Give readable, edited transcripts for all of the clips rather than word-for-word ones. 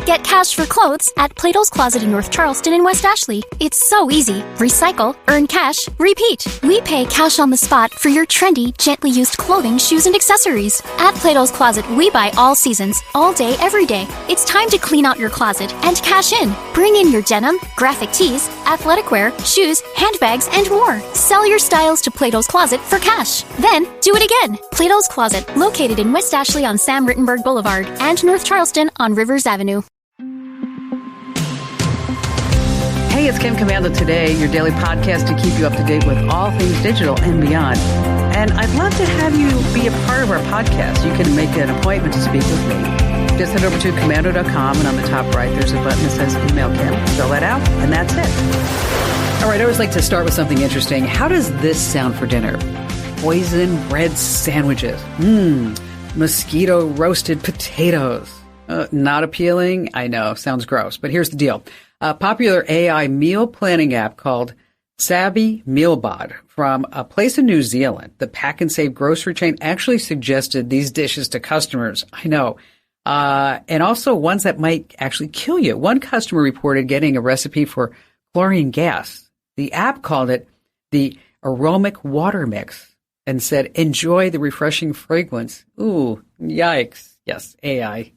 Get cash for clothes at Plato's Closet in North Charleston and West Ashley. It's so easy. Recycle, earn cash, repeat. We pay cash on the spot for your trendy, gently used clothing, shoes, and accessories. At Plato's Closet, we buy all seasons, all day, every day. It's time to clean out your closet and cash in. Bring in your denim, graphic tees, athletic wear, shoes, handbags, and more. Sell your styles to Plato's Closet for cash. Then, do it again. Plato's Closet, located in West Ashley on Sam Rittenberg Boulevard and North Charleston on Rivers Avenue. Hey, it's Kim Commando Today, your daily podcast to keep you up to date with all things digital and beyond. And I'd love to have you be a part of our podcast. You can make an appointment to speak with me. Just head over to commando.com, and on the top right, there's a button that says Email Kim. Fill that out, and that's it. All right, I always like to start with something interesting. How does this sound for dinner? Poison bread sandwiches. Mosquito roasted potatoes. Not appealing? I know, sounds gross, but here's the deal. A popular AI meal planning app called Savvy Mealbot from a place in New Zealand, the Pack and Save grocery chain, actually suggested these dishes to customers. I know. And also ones that might actually kill you. One customer reported getting a recipe for chlorine gas. The app called it the aromatic water mix and said, enjoy the refreshing fragrance. Ooh, yikes. Yes, AI.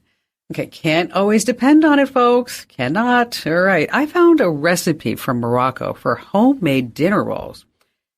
Okay, can't always depend on it, folks. Cannot. All right. I found a recipe from Morocco for homemade dinner rolls.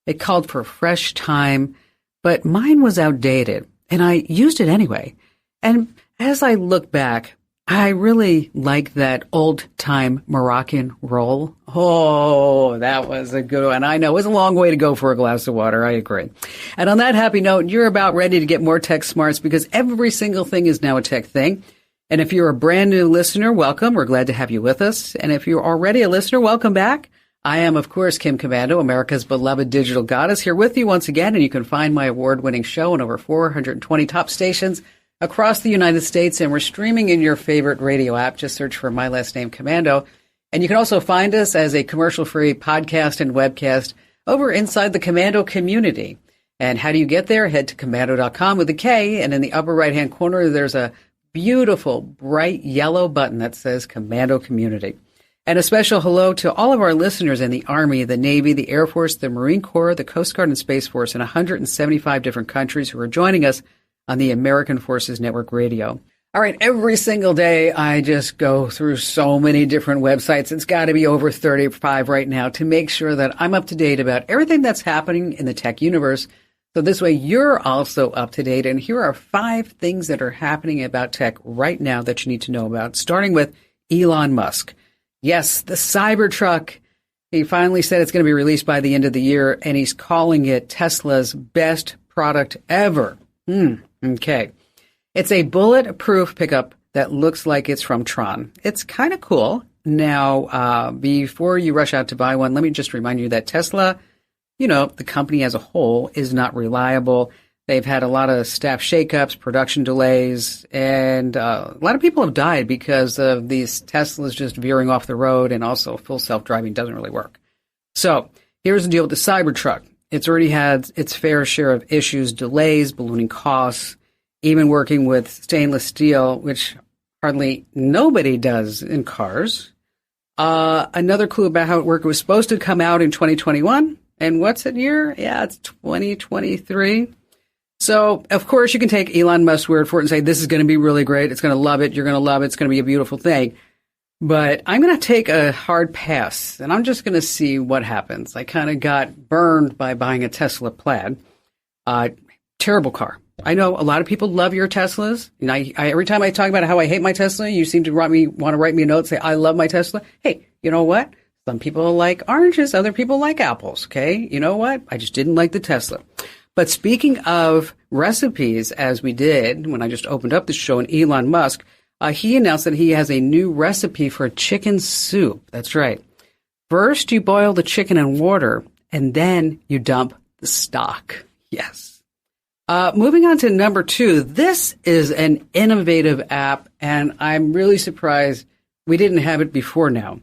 It called for fresh thyme, but mine was outdated, and I used it anyway. And as I look back, I really like that old-time Moroccan roll. Oh, that was a good one. I know it was a long way to go for a glass of water. I agree. And on that happy note, you're about ready to get more tech smarts because every single thing is now a tech thing. And if you're a brand new listener, welcome. We're glad to have you with us. And if you're already a listener, welcome back. I am, of course, Kim Commando, America's beloved digital goddess, here with you once again. And you can find my award-winning show on over 420 top stations across the United States. And we're streaming in your favorite radio app. Just search for my last name, Commando. And you can also find us as a commercial-free podcast and webcast over inside the Commando community. And how do you get there? Head to commando.com with a K. And in the upper right-hand corner, there's a beautiful bright yellow button that says Commando Community. And a special hello to all of our listeners in the Army, the Navy, the Air Force, the Marine Corps, the Coast Guard, and Space Force in 175 different countries who are joining us on the American Forces Network Radio. All right, every single day I just go through so many different websites. It's got to be over 35 right now to make sure that I'm up to date about everything that's happening in the tech universe. So this way you're also up to date. And here are 5 things that are happening about tech right now that you need to know about, starting with Elon Musk. Yes, the Cybertruck. He finally said it's going to be released by the end of the year, and he's calling it Tesla's best product ever. Okay. It's a bulletproof pickup that looks like it's from Tron. It's kind of cool. Now, before you rush out to buy one, let me just remind you that Tesla, the company as a whole is not reliable. They've had a lot of staff shakeups, production delays, and a lot of people have died because of these Teslas just veering off the road, and also full self-driving doesn't really work. So here's the deal with the Cybertruck. It's already had its fair share of issues, delays, ballooning costs, even working with stainless steel, which hardly nobody does in cars. Another clue about how it worked: it was supposed to come out in 2021. And what's it year? Yeah, it's 2023. So, of course, you can take Elon Musk's word for it and say, this is going to be really great. It's going to love it. You're going to love it. It's going to be a beautiful thing. But I'm going to take a hard pass, and I'm just going to see what happens. I kind of got burned by buying a Tesla Plaid. Terrible car. I know a lot of people love your Teslas. And I every time I talk about how I hate my Tesla, you seem to want to write me a note, say, I love my Tesla. Hey, you know what? Some people like oranges, other people like apples, okay? You know what? I just didn't like the Tesla. But speaking of recipes, as we did when I just opened up the show, and Elon Musk, he announced that he has a new recipe for chicken soup. That's right. First, you boil the chicken in water, and then you dump the stock. Yes. Moving on to number 2. This is an innovative app, and I'm really surprised we didn't have it before now.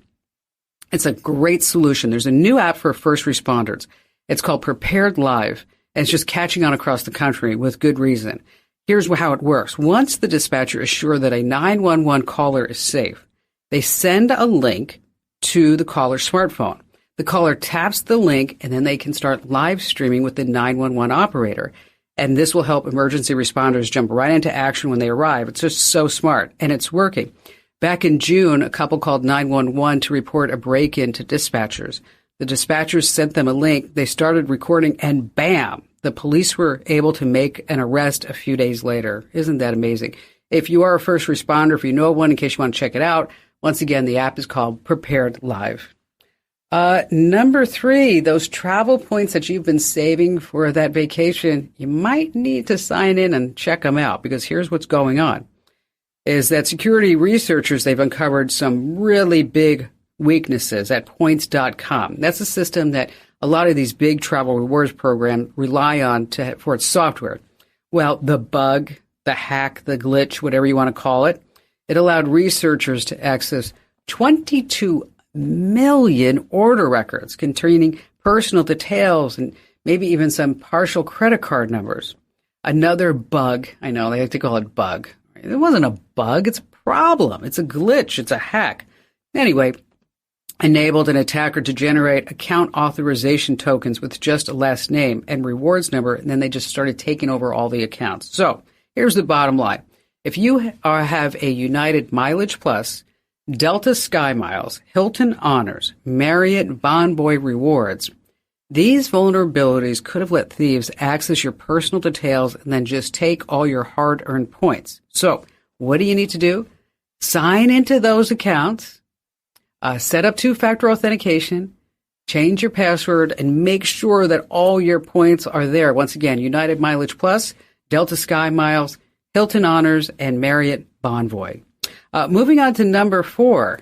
It's a great solution. There's a new app for first responders. It's called Prepared Live, and it's just catching on across the country with good reason. Here's how it works. Once the dispatcher is sure that a 911 caller is safe, They send a link to the caller's smartphone. The caller taps the link, and then they can start live streaming with the 911 operator. And this will help emergency responders jump right into action when they arrive. It's just so smart, and it's working. Back in June, a couple called 911 to report a break-in to dispatchers. The dispatchers sent them a link. They started recording, and bam, the police were able to make an arrest a few days later. Isn't that amazing? If you are a first responder, if you know one, in case you want to check it out, once again, the app is called Prepared Live. Number 3, those travel points that you've been saving for that vacation, you might need to sign in and check them out, because here's what's going on, is that security researchers, they've uncovered some really big weaknesses at points.com. That's a system that a lot of these big travel rewards programs rely on for its software. Well, the bug, the hack, the glitch, whatever you want to call it, it allowed researchers to access 22 million order records containing personal details and maybe even some partial credit card numbers. Another bug, I know they like to call it bug. It wasn't a bug, it's a problem. It's a glitch, it's a hack. Anyway, enabled an attacker to generate account authorization tokens with just a last name and rewards number, and then they just started taking over all the accounts. So here's the bottom line. If you have a United Mileage Plus, Delta Sky Miles, Hilton Honors, Marriott Bonvoy Rewards, these vulnerabilities could have let thieves access your personal details and then just take all your hard-earned points. So what do you need to do? Sign into those accounts, set up two-factor authentication, change your password, and make sure that all your points are there. Once again, United Mileage Plus, Delta Sky Miles, Hilton Honors, and Marriott Bonvoy. Moving on to number 4,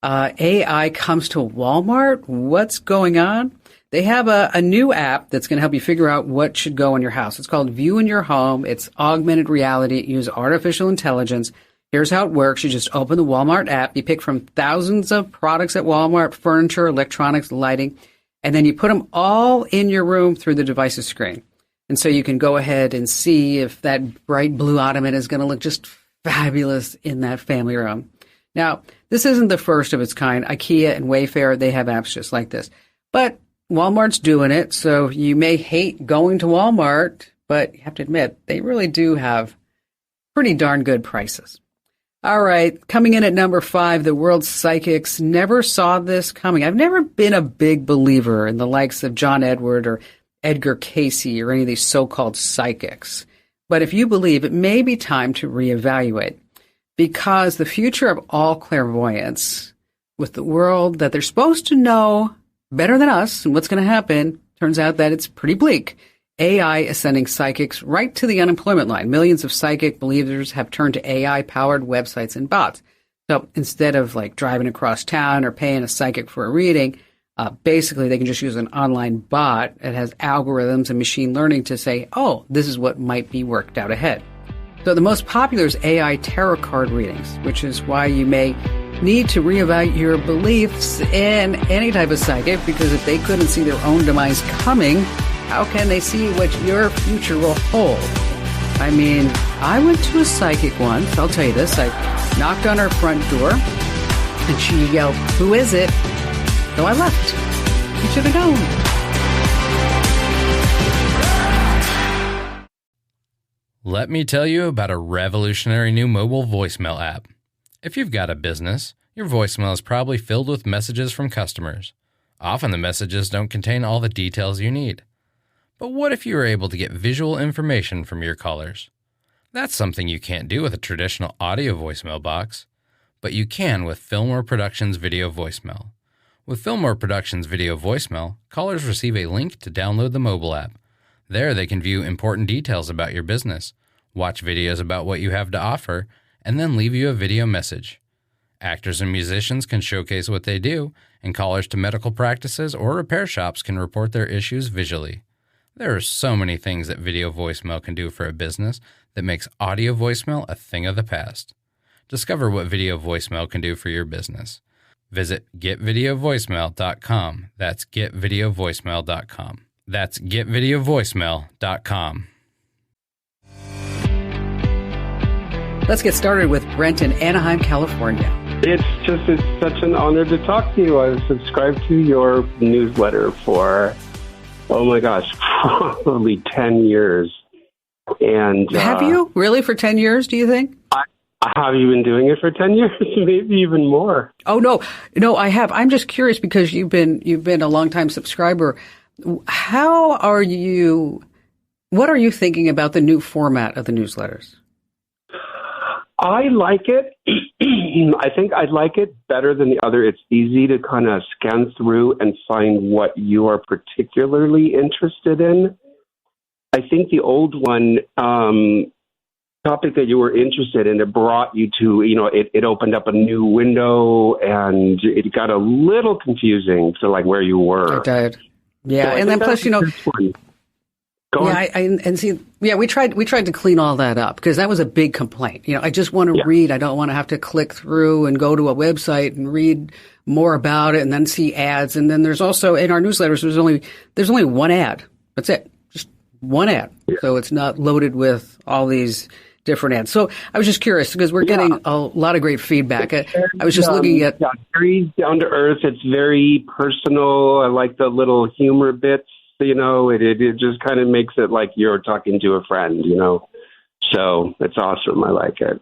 AI comes to Walmart. What's going on? They have a new app that's going to help you figure out what should go in your house. It's called View in Your Home. It's augmented reality. It uses artificial intelligence. Here's how it works. You just open the Walmart app. You pick from thousands of products at Walmart, furniture, electronics, lighting, and then you put them all in your room through the device's screen. And so you can go ahead and see if that bright blue ottoman is going to look just fabulous in that family room. Now, this isn't the first of its kind. IKEA and Wayfair, they have apps just like this. But Walmart's doing it, so you may hate going to Walmart, but you have to admit, they really do have pretty darn good prices. All right, coming in at number 5, the world's psychics never saw this coming. I've never been a big believer in the likes of John Edward or Edgar Cayce or any of these so-called psychics. But if you believe, it may be time to reevaluate, because the future of all clairvoyance, with the world that they're supposed to know better than us and what's going to happen, turns out that it's pretty bleak. AI is sending psychics right to the unemployment line. Millions of psychic believers have turned to AI-powered websites and bots. So instead of like driving across town or paying a psychic for a reading, basically they can just use an online bot that has algorithms and machine learning to say, oh, this is what might be worked out ahead. So the most popular is AI tarot card readings, which is why you may need to reevaluate your beliefs in any type of psychic, because if they couldn't see their own demise coming, how can they see what your future will hold? I mean, I went to a psychic once, I'll tell you this. I knocked on her front door, and she yelled, "Who is it?" So I left. You should have known. Let me tell you about a revolutionary new mobile voicemail app. If you've got a business, your voicemail is probably filled with messages from customers. Often the messages don't contain all the details you need. But what if you were able to get visual information from your callers? That's something you can't do with a traditional audio voicemail box, but you can with Fillmore Productions Video Voicemail. With Fillmore Productions Video Voicemail, callers receive a link to download the mobile app. There they can view important details about your business, watch videos about what you have to offer, and then leave you a video message. Actors and musicians can showcase what they do, and callers to medical practices or repair shops can report their issues visually. There are so many things that video voicemail can do for a business that makes audio voicemail a thing of the past. Discover what video voicemail can do for your business. Visit getvideovoicemail.com. That's getvideovoicemail.com. That's getvideovoicemail.com. Let's get started with Brent in Anaheim, California. It's such an honor to talk to you. I subscribed to your newsletter for, oh my gosh, probably 10 years. And have you really for 10 years? Do you think? Have you been doing it for 10 years? Maybe even more. Oh no, I have. I'm just curious because you've been a longtime subscriber. What are you thinking about the new format of the newsletters? I like it. I think I like it better than the other. It's easy to kind of scan through and find what you are particularly interested in. I think the old one, topic that you were interested in, it brought you to, it opened up a new window and it got a little confusing to like where you were. It did. Yeah. So and then plus, we tried to clean all that up because that was a big complaint. I just want to read. I don't want to have to click through and go to a website and read more about it and then see ads. And then there's also in our newsletters, there's only one ad. That's it. Just one ad. Yeah. So it's not loaded with all these different ads. So I was just curious because we're getting a lot of great feedback. I was just looking at very down to earth. It's very personal. I like the little humor bits. It just kind of makes it like you're talking to a friend. So it's awesome. I like it.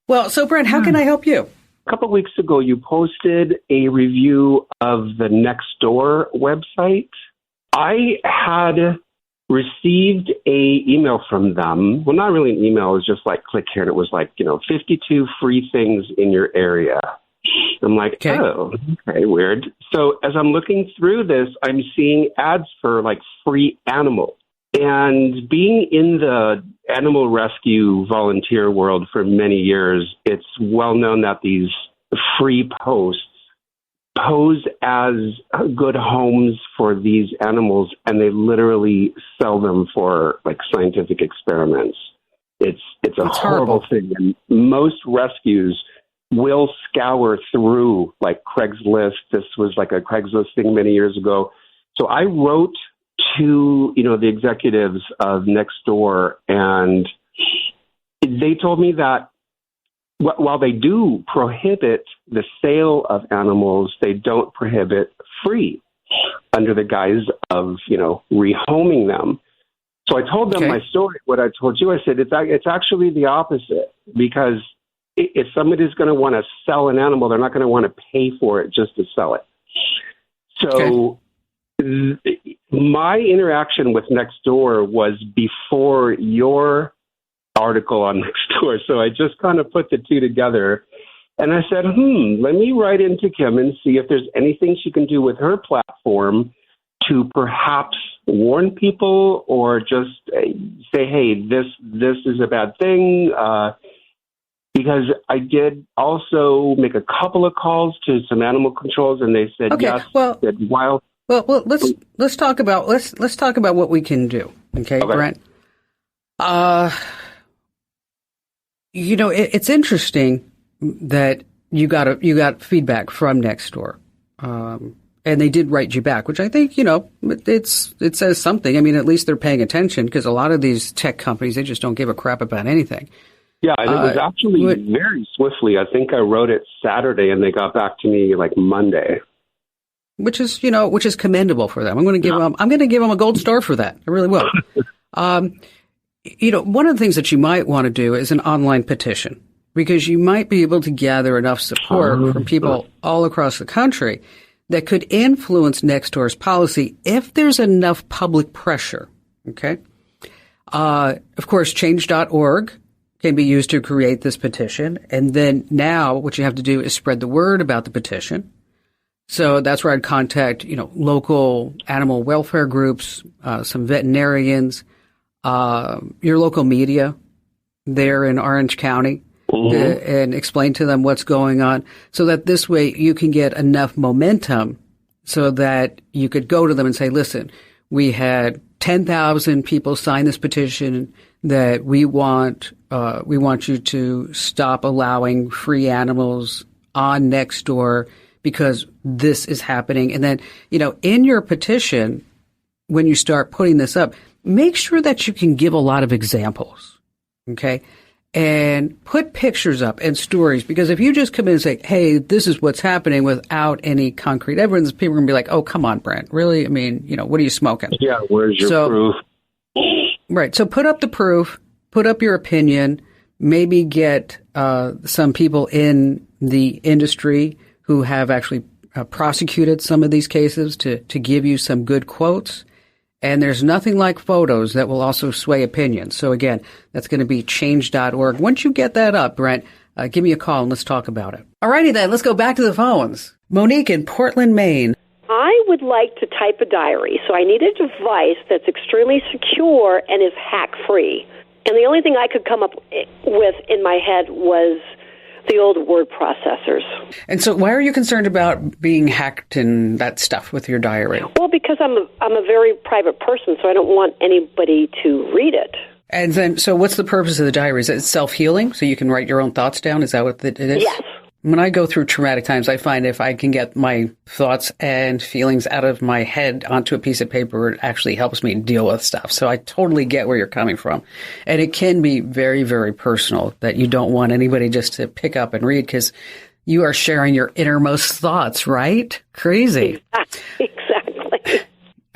Well, so Brent, how can I help you? A couple of weeks ago, you posted a review of the Nextdoor website. I had received a email from them. Well, not really an email. It was just like, click here. And it was like, 52 free things in your area. I'm like, okay. Oh, okay, weird. So as I'm looking through this, I'm seeing ads for like free animals. And being in the animal rescue volunteer world for many years, it's well known that these free posts pose as good homes for these animals, and they literally sell them for like scientific experiments. It's a horrible thing. And most rescues will scour through like Craigslist. This was like a Craigslist thing many years ago. So I wrote to, the executives of Nextdoor, and they told me that while they do prohibit the sale of animals, they don't prohibit free under the guise of, rehoming them. So I told them my story, what I told you. I said, it's actually the opposite, because if somebody's going to want to sell an animal, they're not going to want to pay for it just to sell it. So my interaction with Nextdoor was before your article on Nextdoor. So I just kind of put the two together, and I said, let me write into Kim and see if there's anything she can do with her platform to perhaps warn people or just say, hey, this is a bad thing. Because I did also make a couple of calls to some animal controls, and they said yes. Well, let's talk about what we can do. Okay. Brent. It's interesting that you got feedback from Nextdoor, and they did write you back, which I think it says something. I mean, at least they're paying attention, because a lot of these tech companies, they just don't give a crap about anything. Yeah, and it was actually very swiftly. I think I wrote it Saturday, and they got back to me like Monday. Which is commendable for them. I'm going to give them a gold star for that. I really will. One of the things that you might want to do is an online petition, because you might be able to gather enough support from people all across the country that could influence Nextdoor's policy if there's enough public pressure. Okay. Of course, change.org can be used to create this petition. And then now what you have to do is spread the word about the petition. So that's where I'd contact, local animal welfare groups, some veterinarians, your local media there in Orange County, and explain to them what's going on, so that this way you can get enough momentum so that you could go to them and say, listen, we had 10,000 people sign this petition that we want you to stop allowing free animals on Nextdoor because this is happening. And then, in your petition, when you start putting this up, make sure that you can give a lot of examples. Okay. and put pictures up and stories. Because if you just come in and say, hey, this is what's happening without any concrete evidence, people are going to be like, oh, come on, Brent. Really? I mean, what are you smoking? Yeah, where's your proof? Right. So put up the proof, put up your opinion, maybe get some people in the industry who have actually prosecuted some of these cases to give you some good quotes. And there's nothing like photos that will also sway opinions. So again, that's going to be change.org. Once you get that up, Brent, give me a call and let's talk about it. All righty then, let's go back to the phones. Monique in Portland, Maine. I would like to type a diary, so I need a device that's extremely secure and is hack-free. And the only thing I could come up with in my head was the old word processors. And so why are you concerned about being hacked and that stuff with your diary? Well, because I'm a very private person, so I don't want anybody to read it. And then, so what's the purpose of the diary? Is it self-healing, so you can write your own thoughts down? Is that what it is? Yes. When I go through traumatic times, I find if I can get my thoughts and feelings out of my head onto a piece of paper, it actually helps me deal with stuff. So I totally get where you're coming from. And it can be very, very personal that you don't want anybody just to pick up and read because you are sharing your innermost thoughts, right? Crazy. Exactly.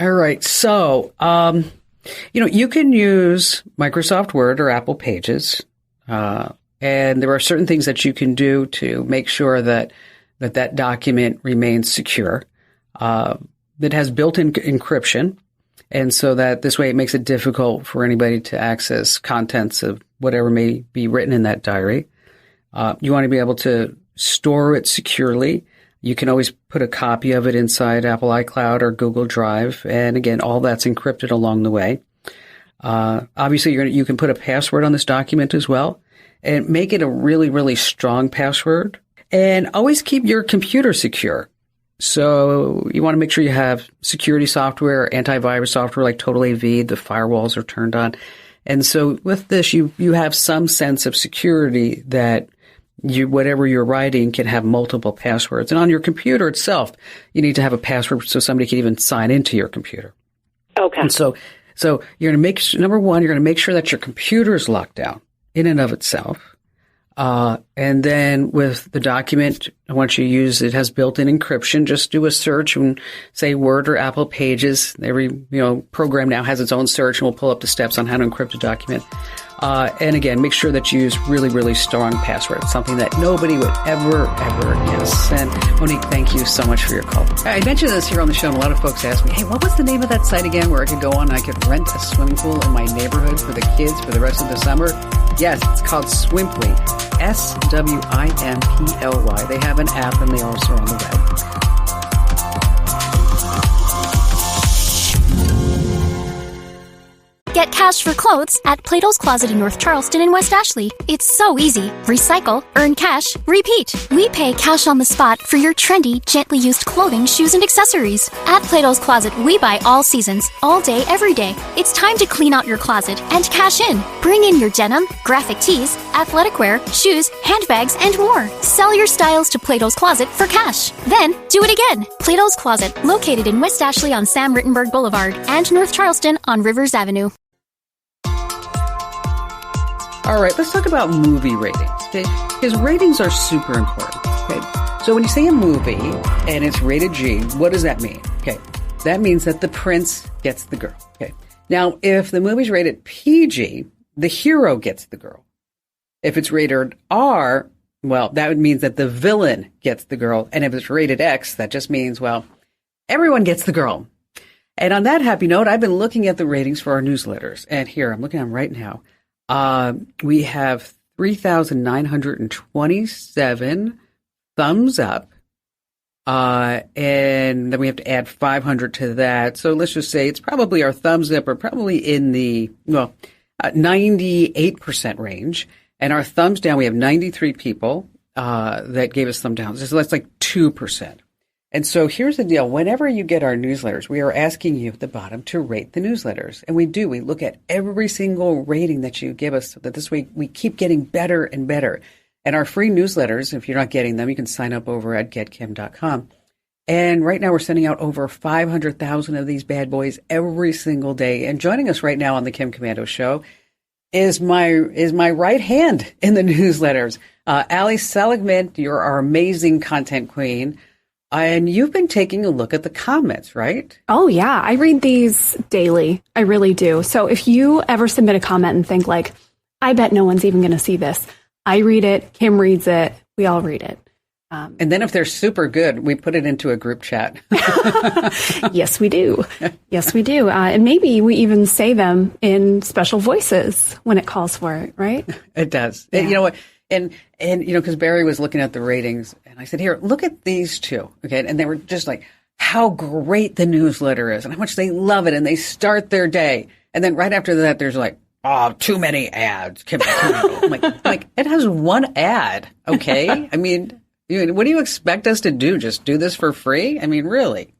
All right. So, you can use Microsoft Word or Apple Pages, and there are certain things that you can do to make sure that document remains secure. That has built-in encryption, and so that this way it makes it difficult for anybody to access contents of whatever may be written in that diary. You want to be able to store it securely. You can always put a copy of it inside Apple iCloud or Google Drive, and again, all that's encrypted along the way. Obviously, you can put a password on this document as well. And make it a really, really strong password. And always keep your computer secure. So you want to make sure you have security software, antivirus software like Total AV, the firewalls are turned on. And so with this, you have some sense of security that whatever you're writing can have multiple passwords. And on your computer itself, you need to have a password so somebody can even sign into your computer. Okay. And so you're going to number one, you're going to make sure that your computer is locked down in and of itself. And then with the document, once you use it, has built-in encryption. Just do a search and say Word or Apple Pages. Every program now has its own search, and we'll pull up the steps on how to encrypt a document. And again, make sure that you use really, really strong passwords, something that nobody would ever guess. And Monique, thank you so much for your call. I mentioned this here on the show, and a lot of folks ask me, hey, what was the name of that site again where I could go on and I could rent a swimming pool in my neighborhood for the kids for the rest of the summer? Yes, it's called Swimply, SWIMPLY. They have an app and they also are on the web. Get cash for clothes at Plato's Closet in North Charleston and West Ashley. It's so easy. Recycle, earn cash, repeat. We pay cash on the spot for your trendy, gently used clothing, shoes, and accessories. At Plato's Closet, we buy all seasons, all day, every day. It's time to clean out your closet and cash in. Bring in your denim, graphic tees, athletic wear, shoes, handbags, and more. Sell your styles to Plato's Closet for cash. Then, do it again. Plato's Closet, located in West Ashley on Sam Rittenberg Boulevard and North Charleston on Rivers Avenue. All right, let's talk about movie ratings, okay? Because ratings are super important, okay? So when you say a movie and it's rated G, what does that mean? Okay, that means that the prince gets the girl, okay? Now, if the movie's rated PG, the hero gets the girl. If it's rated R, well, that means that the villain gets the girl. And if it's rated X, that just means, well, everyone gets the girl. And on that happy note, I've been looking at the ratings for our newsletters. And here, I'm looking at them right now. We have 3,927 thumbs up. And then we have to add 500 to that. So let's just say it's probably our thumbs up are probably in the, 98% range. And our thumbs down, we have 93 people, that gave us thumb down. So that's like 2%. And so here's the deal. Whenever you get our newsletters, we are asking you at the bottom to rate the newsletters. And we do. We look at every single rating that you give us so that this way we keep getting better and better. And our free newsletters, if you're not getting them, you can sign up over at getkim.com. And right now we're sending out over 500,000 of these bad boys every single day. And joining us right now on the Kim Komando Show is my right hand in the newsletters. Ali Seligman, you're our amazing content queen. And you've been taking a look at the comments, right? Oh, yeah. I read these daily. I really do. So if you ever submit a comment and think like, I bet no one's even going to see this, I read it. Kim reads it. We all read it. And then if they're super good, we put it into a group chat. Yes, we do. Yes, we do. And maybe we even say them in special voices when it calls for it, right? It does. Yeah. You know what? And because Barry was looking at the ratings, and I said, here, look at these two. Okay. And they were just like, how great the newsletter is and how much they love it. And they start their day. And then right after that, there's like, oh, too many ads. Kim, I'm like, it has one ad. Okay. I mean, what do you expect us to do? Just do this for free? I mean, really?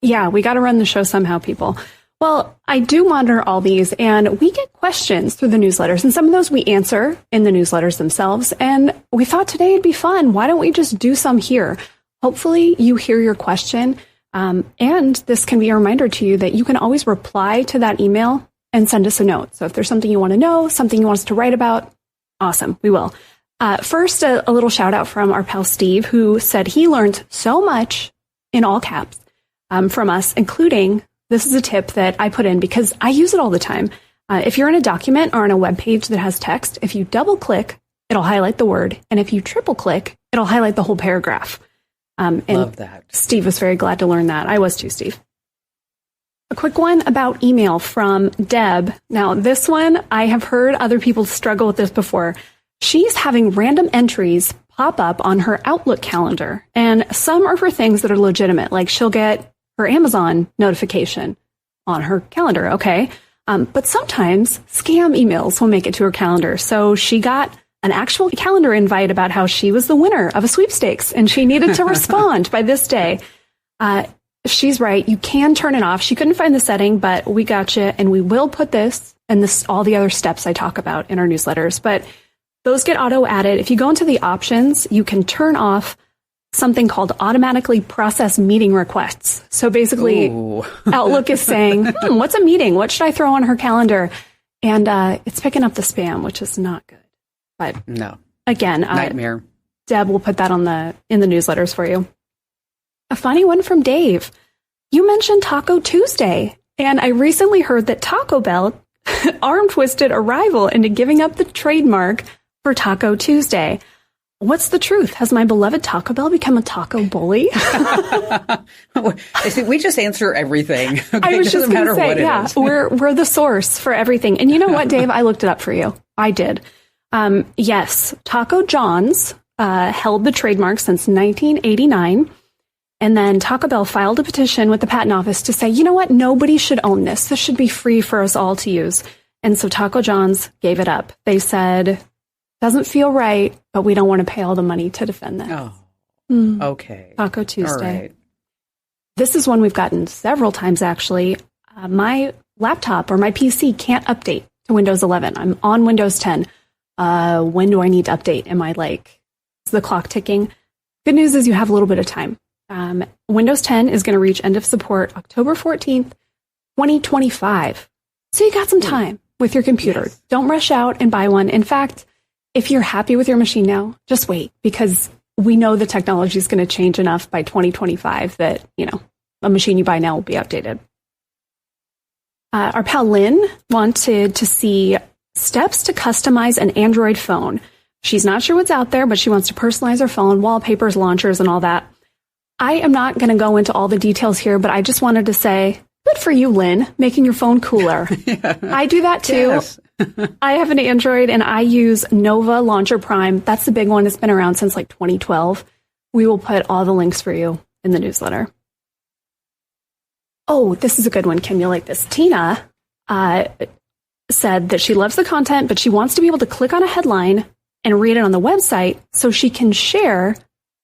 Yeah, we got to run the show somehow, people. Well, I do monitor all these, and we get questions through the newsletters, and some of those we answer in the newsletters themselves. And we thought today it'd be fun. Why don't we just do some here? Hopefully you hear your question. And this can be a reminder to you that you can always reply to that email and send us a note. So if there's something you want to know, something you want us to write about, awesome, we will. First, a little shout out from our pal Steve, who said he learned so much in all caps from us, including, this is a tip that I put in because I use it all the time. If you're in a document or on a web page that has text, if you double click, it'll highlight the word. And if you triple click, it'll highlight the whole paragraph. And love that. Steve was very glad to learn that. I was too, Steve. A quick one about email from Deb. Now, this one, I have heard other people struggle with this before. She's having random entries pop up on her Outlook calendar, and some are for things that are legitimate, like she'll get her Amazon notification on her calendar, okay? But sometimes scam emails will make it to her calendar. So she got an actual calendar invite about how she was the winner of a sweepstakes, and she needed to respond by this day. She's right. You can turn it off. She couldn't find the setting, but we got you, and we will put this and all the other steps I talk about in our newsletters. But those get auto-added. If you go into the options, you can turn off something called automatically process meeting requests. So basically, Outlook is saying, what's a meeting? What should I throw on her calendar? And it's picking up the spam, which is not good. But no, again, nightmare. Deb will put that in the newsletters for you. A funny one from Dave. You mentioned Taco Tuesday, and I recently heard that Taco Bell arm-twisted a rival into giving up the trademark for Taco Tuesday. What's the truth? Has my beloved Taco Bell become a taco bully? See, we just answer everything. Okay? I was just going to say, yeah, is. we're the source for everything. And you know what, Dave? I looked it up for you. I did. Yes, Taco John's held the trademark since 1989. And then Taco Bell filed a petition with the patent office to say, you know what? Nobody should own this. This should be free for us all to use. And so Taco John's gave it up. They said, doesn't feel right, but we don't want to pay all the money to defend this. Oh, okay. Taco Tuesday. All right. This is one we've gotten several times, actually. My laptop or my PC can't update to Windows 11. I'm on Windows 10. When do I need to update? Am I like, is the clock ticking? Good news is you have a little bit of time. Windows 10 is going to reach end of support October 14th, 2025. So you got some time with your computer. Yes. Don't rush out and buy one. In fact, if you're happy with your machine now, just wait, because we know the technology is going to change enough by 2025 that, a machine you buy now will be outdated. Our pal Lynn wanted to see steps to customize an Android phone. She's not sure what's out there, but she wants to personalize her phone, wallpapers, launchers, and all that. I am not going to go into all the details here, but I just wanted to say, good for you, Lynn, making your phone cooler. Yeah. I do that too. Yes. I have an Android and I use Nova Launcher Prime. That's the big one. It's been around since like 2012. We will put all the links for you in the newsletter. Oh, this is a good one, Kim. You'll like this. Tina said that she loves the content, but she wants to be able to click on a headline and read it on the website so she can share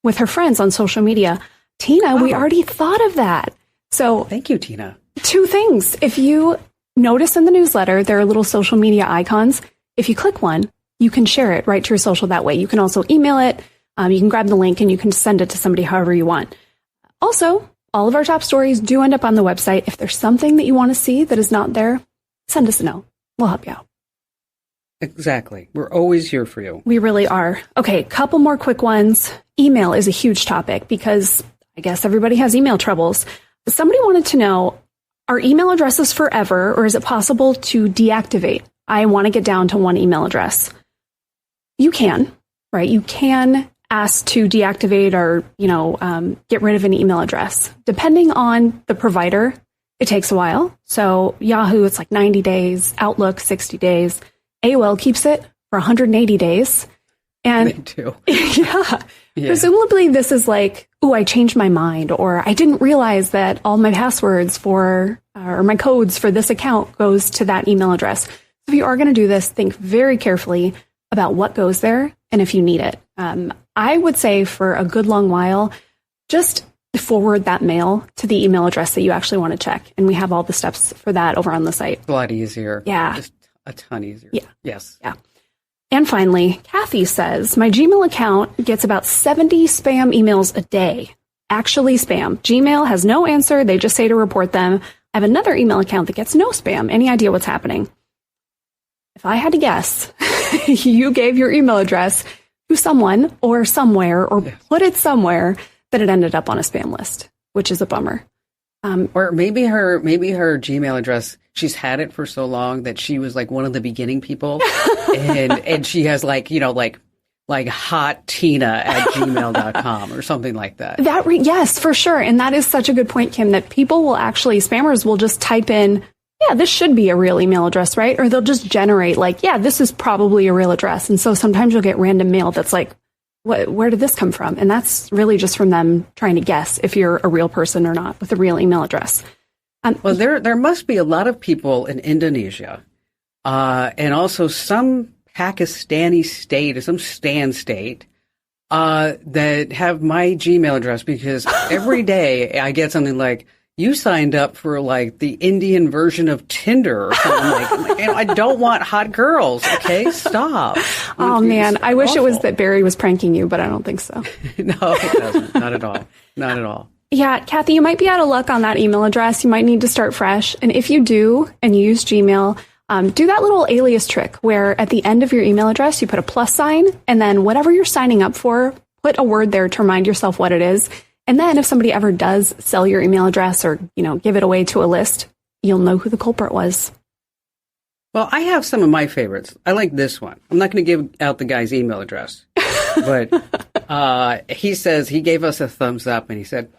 with her friends on social media. Tina, we already thought of that. So thank you, Tina. Two things. If you notice in the newsletter, there are little social media icons. If you click one, you can share it right to your social that way. You can also email it. You can grab the link and you can send it to somebody however you want. Also, all of our top stories do end up on the website. If there's something that you want to see that is not there, send us a note. We'll help you out. Exactly. We're always here for you. We really are. Okay, couple more quick ones. Email is a huge topic because I guess everybody has email troubles. Somebody wanted to know, are email addresses forever, or is it possible to deactivate? I want to get down to one email address. You can, right? You can ask to deactivate or, get rid of an email address. Depending on the provider, it takes a while. So Yahoo, it's like 90 days. Outlook, 60 days. AOL keeps it for 180 days. And They do. yeah. Presumably this is like, I changed my mind, or I didn't realize that all my passwords or my codes for this account goes to that email address. So if you are going to do this, think very carefully about what goes there and if you need it. I would say for a good long while, just forward that mail to the email address that you actually want to check. And we have all the steps for that over on the site. A lot easier. Yeah. Just a ton easier. Yeah. Yes. Yeah. And finally, Kathy says, my Gmail account gets about 70 spam emails a day. Actually spam. Gmail has no answer. They just say to report them. I have another email account that gets no spam. Any idea what's happening? If I had to guess, you gave your email address to someone or somewhere, or put it somewhere that it ended up on a spam list, which is a bummer. Or maybe her Gmail address, she's had it for so long that she was like one of the beginning people, and she has like hot Tina@gmail.com or something like that. Yes, for sure. And that is such a good point, Kim, that people will actually, spammers will just type in, this should be a real email address, right? Or they'll just generate this is probably a real address. And so sometimes you'll get random mail that's like, where did this come from? And that's really just from them trying to guess if you're a real person or not with a real email address. Well, there must be a lot of people in Indonesia, and also some Pakistani state or some Stan state that have my Gmail address, because every day I get something like, you signed up for like the Indian version of Tinder or something like, I don't want hot girls. Okay, stop. Oh man, I wish it was that Barry was pranking you, but I don't think so. No, it doesn't. Not at all. Not at all. Yeah, Kathy, you might be out of luck on that email address. You might need to start fresh. And if you do, and you use Gmail, do that little alias trick where at the end of your email address, you put a plus sign, and then whatever you're signing up for, put a word there to remind yourself what it is. And then if somebody ever does sell your email address or, give it away to a list, you'll know who the culprit was. Well, I have some of my favorites. I like this one. I'm not going to give out the guy's email address, but he says he gave us a thumbs up and he said,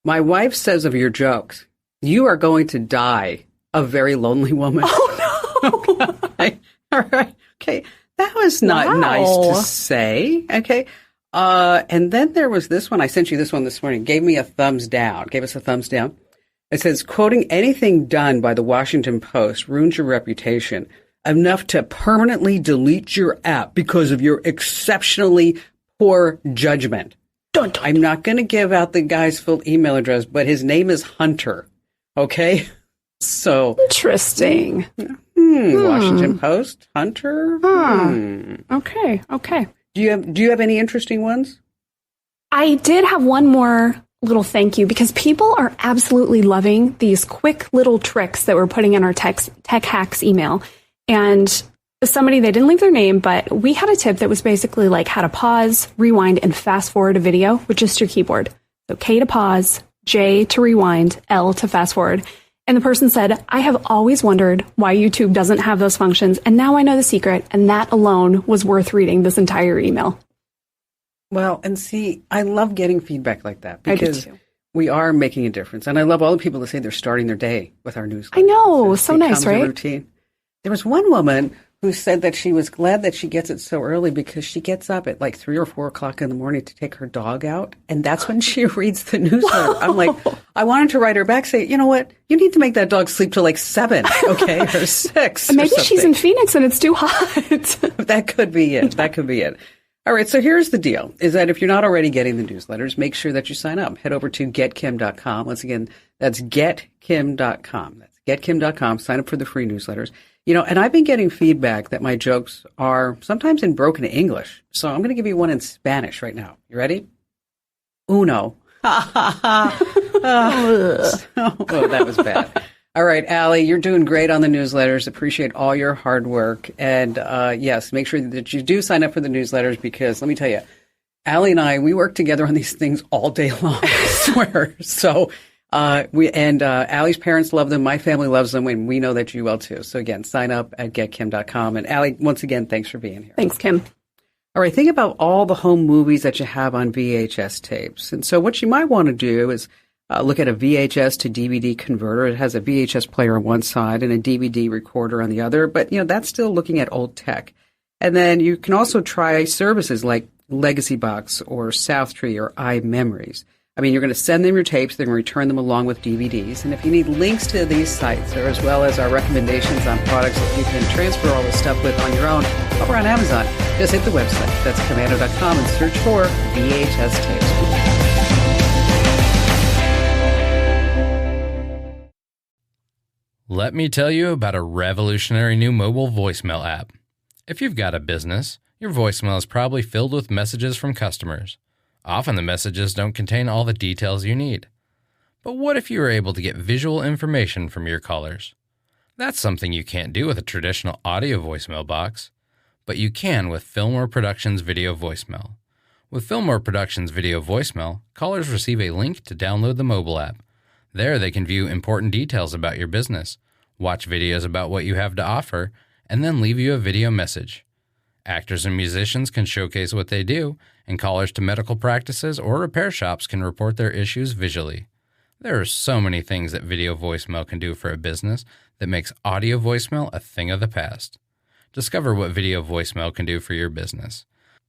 my wife says of your jokes, you are going to die a very lonely woman. Oh, no. Okay. All right. Okay. That was not nice to say. Okay. And then there was this one. I sent you this one this morning. Gave me a thumbs down. Gave us a thumbs down. It says, quoting, anything done by the Washington Post ruins your reputation enough to permanently delete your app because of your exceptionally poor judgment. I'm not going to give out the guy's full email address, but his name is Hunter. Okay? So. Interesting. Washington Post, Hunter. Okay. Do you have any interesting ones? I did have one more little thank you, because people are absolutely loving these quick little tricks that we're putting in our tech hacks email. And somebody, they didn't leave their name, but we had a tip that was basically like how to pause, rewind, and fast forward a video with just your keyboard. So K to pause, J to rewind, L to fast forward. And the person said, I have always wondered why YouTube doesn't have those functions, and now I know the secret, and that alone was worth reading this entire email. Well, and see, I love getting feedback like that, because we are making a difference. And I love all the people that say they're starting their day with our newsletter. I know, so nice, right? Routine. There was one woman who said that she was glad that she gets it so early because she gets up at like 3 or 4 o'clock in the morning to take her dog out. And that's when she reads the newsletter. I'm like, I wanted to write her back, say, you know what? You need to make that dog sleep till like 7, okay? Or 6. Maybe she's in Phoenix and it's too hot. That could be it. That could be it. All right. So here's the deal, is that if you're not already getting the newsletters, make sure that you sign up. Head over to getkim.com. Once again, that's getkim.com. That's getkim.com. Sign up for the free newsletters. And I've been getting feedback that my jokes are sometimes in broken English. So I'm going to give you one in Spanish right now. You ready? Uno. Oh, that was bad. All right, Allie, you're doing great on the newsletters. Appreciate all your hard work. And yes, make sure that you do sign up for the newsletters because let me tell you, Allie and I, we work together on these things all day long, I swear. So Allie's parents love them. My family loves them, and we know that you will too. So again, sign up at getkim.com. And Allie, once again, thanks for being here. Thanks, Kim. All right, think about all the home movies that you have on VHS tapes. And so what you might want to do is look at a VHS to DVD converter. It has a VHS player on one side and a DVD recorder on the other, but that's still looking at old tech. And then you can also try services like Legacy Box or Southtree or iMemories. I mean, you're going to send them your tapes, they're going to return them along with DVDs. And if you need links to these sites, or as well as our recommendations on products that you can transfer all this stuff with on your own over on Amazon, just hit the website. That's commando.com and search for VHS tapes. Let me tell you about a revolutionary new mobile voicemail app. If you've got a business, your voicemail is probably filled with messages from customers. Often the messages don't contain all the details you need. But what if you were able to get visual information from your callers? That's something you can't do with a traditional audio voicemail box, but you can with Fillmore Productions Video Voicemail. With Fillmore Productions Video Voicemail, callers receive a link to download the mobile app. There they can view important details about your business, watch videos about what you have to offer, and then leave you a video message. Actors and musicians can showcase what they do, and callers to medical practices or repair shops can report their issues visually. There are so many things that video voicemail can do for a business that makes audio voicemail a thing of the past. Discover what video voicemail can do for your business.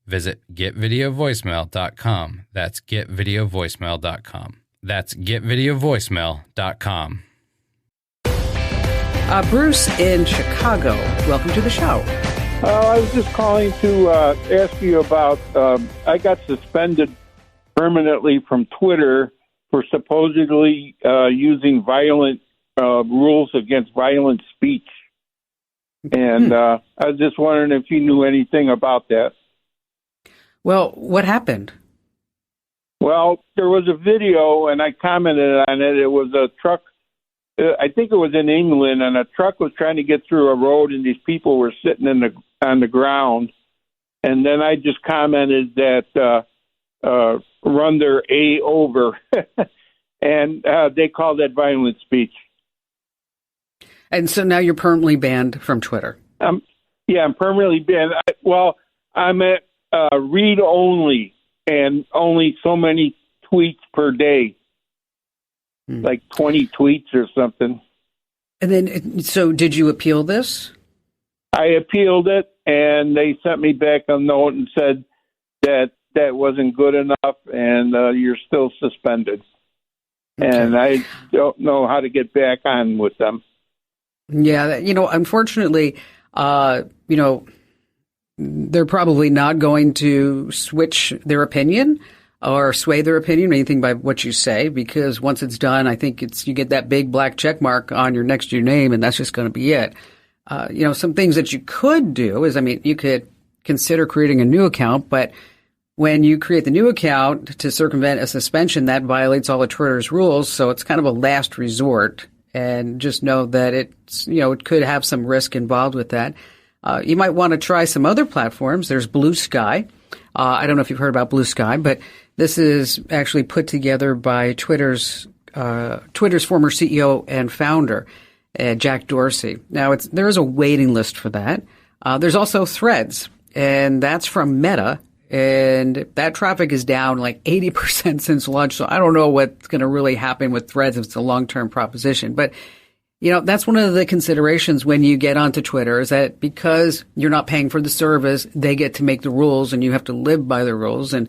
Visit getvideovoicemail.com. That's getvideovoicemail.com. That's getvideovoicemail.com. Bruce in Chicago, welcome to the show. I was just calling to ask you about, I got suspended permanently from Twitter for supposedly using violent rules against violent speech. And I was just wondering if you knew anything about that. Well, what happened? Well, there was a video, and I commented on it. It was a truck. I think it was in England, and a truck was trying to get through a road, and these people were sitting on the ground. And then I just commented that run their A over, and they called that violent speech. And so now you're permanently banned from Twitter. Yeah, I'm permanently banned. I'm at read only, and only so many tweets per day. Like 20 tweets or something. And then, so did you appeal this? I appealed it, and they sent me back a note and said that wasn't good enough, and you're still suspended. Okay. And I don't know how to get back on with them. Yeah, unfortunately, they're probably not going to switch their opinion or sway their opinion or anything by what you say, because once it's done, I think you get that big black check mark on your next to your name, and that's just going to be it. Some things that you could do is, you could consider creating a new account, but when you create the new account to circumvent a suspension, that violates all of Twitter's rules, so it's kind of a last resort, and just know that it's, it could have some risk involved with that. You might want to try some other platforms. There's Blue Sky. I don't know if you've heard about Blue Sky, but this is actually put together by Twitter's former CEO and founder, Jack Dorsey. Now, there is a waiting list for that. There's also Threads, and that's from Meta, and that traffic is down like 80% since launch. So I don't know what's going to really happen with Threads if it's a long-term proposition, but that's one of the considerations when you get onto Twitter, is that because you're not paying for the service, they get to make the rules and you have to live by the rules. And,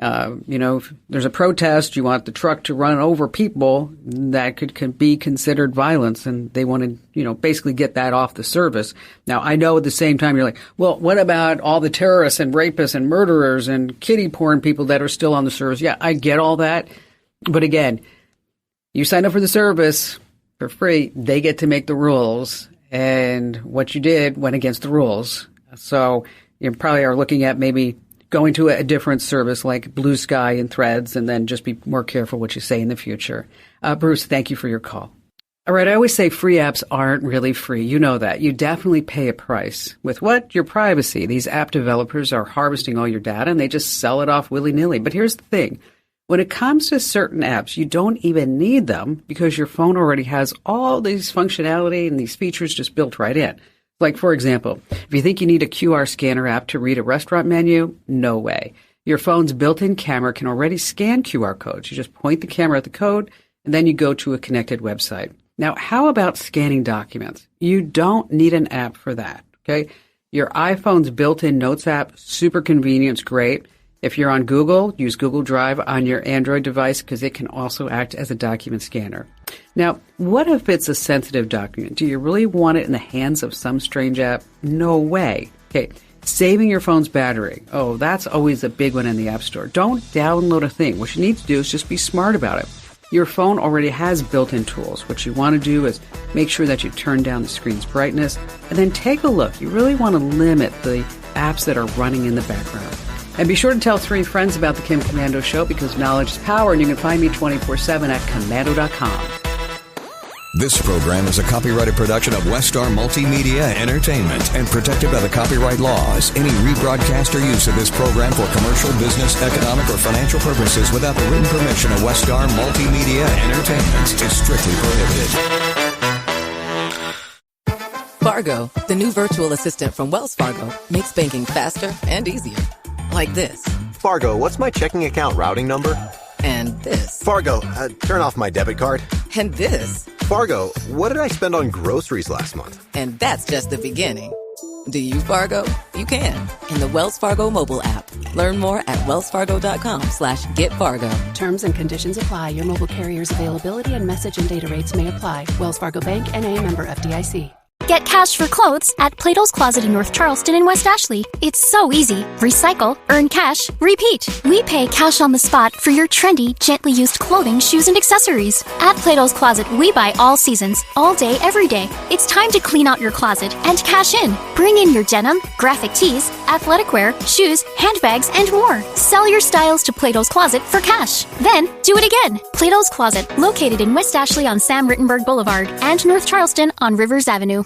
if there's a protest, you want the truck to run over people, that could be considered violence. And they want to, basically get that off the service. Now, I know at the same time you're like, well, what about all the terrorists and rapists and murderers and kiddie porn people that are still on the service? Yeah, I get all that. But again, you sign up for the service for free, they get to make the rules, and what you did went against the rules. So you probably are looking at maybe going to a different service like Blue Sky and Threads, and then just be more careful what you say in the future. Bruce, thank you for your call. All right, I always say free apps aren't really free. You know that. You definitely pay a price. With what? Your privacy. These app developers are harvesting all your data and they just sell it off willy-nilly. But here's the thing. When it comes to certain apps, you don't even need them because your phone already has all these functionality and these features just built right in. Like, for example, if you think you need a QR scanner app to read a restaurant menu, no way. Your phone's built-in camera can already scan QR codes. You just point the camera at the code and then you go to a connected website. Now, how about scanning documents? You don't need an app for that, okay? Your iPhone's built-in Notes app, super convenient, it's great. If you're on Google, use Google Drive on your Android device because it can also act as a document scanner. Now, what if it's a sensitive document? Do you really want it in the hands of some strange app? No way. Okay, saving your phone's battery. Oh, that's always a big one in the App Store. Don't download a thing. What you need to do is just be smart about it. Your phone already has built-in tools. What you want to do is make sure that you turn down the screen's brightness and then take a look. You really want to limit the apps that are running in the background. And be sure to tell 3 friends about the Kim Komando Show because knowledge is power, and you can find me 24/7 at Komando.com. This program is a copyrighted production of Westar Multimedia Entertainment and protected by the copyright laws. Any rebroadcast or use of this program for commercial, business, economic, or financial purposes without the written permission of Westar Multimedia Entertainment is strictly prohibited. Fargo, the new virtual assistant from Wells Fargo, makes banking faster and easier. Like this. Fargo, what's my checking account routing number? And this. Fargo, turn off my debit card. And this. Fargo, what did I spend on groceries last month? And that's just the beginning. Do you, Fargo? You can in the Wells Fargo mobile app. Learn more at wellsfargo.com/getfargo. Terms and conditions apply. Your mobile carrier's availability and message and data rates may apply. Wells Fargo Bank, N.A., member FDIC. Get cash for clothes at Plato's Closet in North Charleston and West Ashley. It's so easy. Recycle, earn cash, repeat. We pay cash on the spot for your trendy, gently used clothing, shoes, and accessories. At Plato's Closet, we buy all seasons, all day, every day. It's time to clean out your closet and cash in. Bring in your denim, graphic tees, athletic wear, shoes, handbags, and more. Sell your styles to Plato's Closet for cash. Then, do it again. Plato's Closet, located in West Ashley on Sam Rittenberg Boulevard and North Charleston on Rivers Avenue.